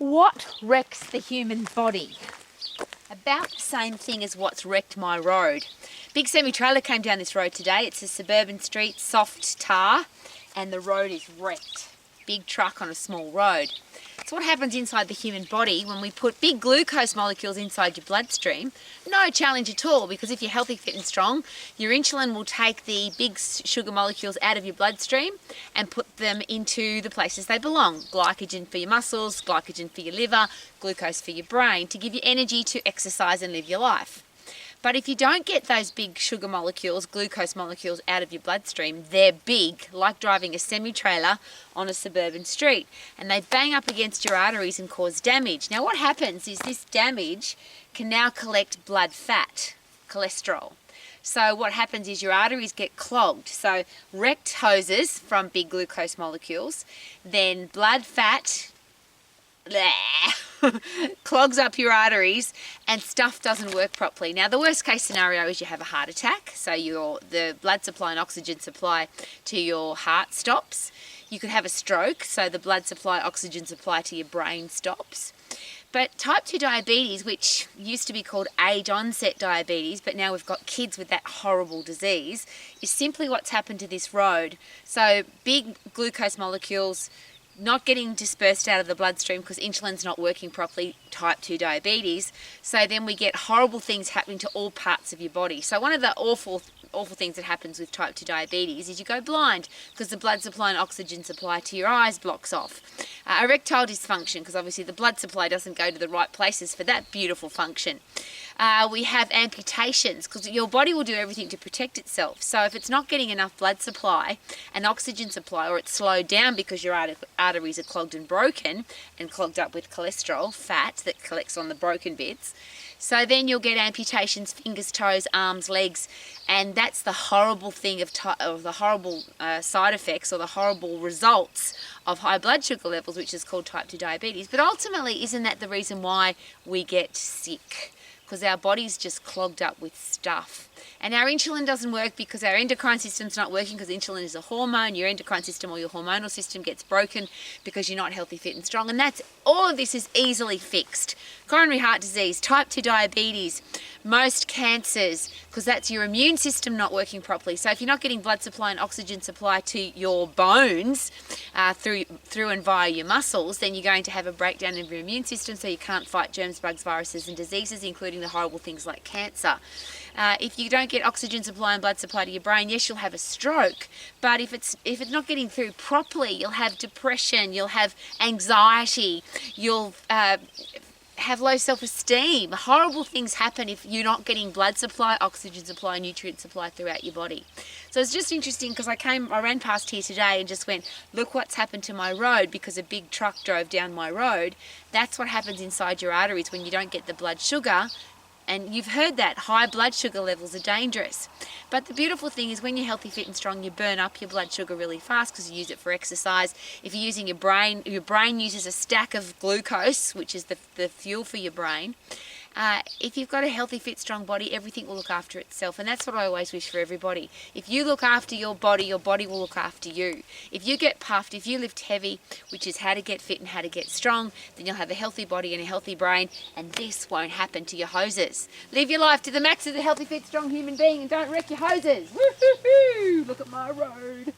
What wrecks the human body? About the same thing as what's wrecked my road. Big semi-trailer came down this road today. It's a suburban street, soft tar, and the road is wrecked. Big truck on a small road. So what happens inside the human body when we put big glucose molecules inside your bloodstream? No challenge at all, because if you're healthy, fit and strong, your insulin will take the big sugar molecules out of your bloodstream and put them into the places they belong. Glycogen for your muscles, glycogen for your liver, glucose for your brain, to give you energy to exercise and live your life. But if you don't get those big sugar molecules, glucose molecules out of your bloodstream, they're big, like driving a semi-trailer on a suburban street, and they bang up against your arteries and cause damage. Now what happens is this damage can now collect blood fat, cholesterol. So what happens is your arteries get clogged. So wrecked hoses from big glucose molecules, then blood fat clogs up your arteries and stuff doesn't work properly. Now the worst case scenario is you have a heart attack, so the blood supply and oxygen supply to your heart stops. You could have a stroke, so the blood supply, oxygen supply to your brain stops. But type 2 diabetes, which used to be called age onset diabetes, but now we've got kids with that horrible disease, is simply what's happened to this road. So big glucose molecules not getting dispersed out of the bloodstream because insulin's not working properly, type 2 diabetes. So then we get horrible things happening to all parts of your body. So one of the awful things that happens with type 2 diabetes is you go blind because the blood supply and oxygen supply to your eyes blocks off. Erectile dysfunction, because obviously the blood supply doesn't go to the right places for that beautiful function. We have amputations because your body will do everything to protect itself. So if it's not getting enough blood supply and oxygen supply, or it's slowed down because your arteries are clogged and broken and clogged up with cholesterol, fat that collects on the broken bits, so then you'll get amputations, fingers, toes, arms, legs, and that's the horrible thing of the horrible side effects or the horrible results of high blood sugar levels, which is called type 2 diabetes. But ultimately, isn't that the reason why we get sick? Because our body's just clogged up with stuff. And our insulin doesn't work because our endocrine system's not working, because insulin is a hormone. Your endocrine system or your hormonal system gets broken because you're not healthy, fit and strong. And that's all of this is easily fixed. Coronary heart disease, type 2 diabetes, most cancers, because that's your immune system not working properly. So if you're not getting blood supply and oxygen supply to your bones through and via your muscles, then you're going to have a breakdown of your immune system, so you can't fight germs, bugs, viruses and diseases, including the horrible things like cancer. If you don't get oxygen supply and blood supply to your brain, yes, you'll have a stroke. But if it's not getting through properly, you'll have depression, you'll have anxiety, you'll have low self-esteem. Horrible things happen if you're not getting blood supply, oxygen supply, nutrient supply throughout your body. So it's just interesting because I ran past here today and just went, look what's happened to my road because a big truck drove down my road. That's what happens inside your arteries when you don't get the blood sugar. And you've heard that high blood sugar levels are dangerous. But the beautiful thing is when you're healthy, fit and strong, you burn up your blood sugar really fast because you use it for exercise. If you're using your brain uses a stack of glucose, which is the fuel for your brain. If you've got a healthy, fit, strong body, everything will look after itself. And that's what I always wish for everybody. If you look after your body will look after you. If you get puffed, if you lift heavy, which is how to get fit and how to get strong, then you'll have a healthy body and a healthy brain, and this won't happen to your hoses. Live your life to the max as a healthy, fit, strong human being and don't wreck your hoses. Woo-hoo-hoo! Look at my road.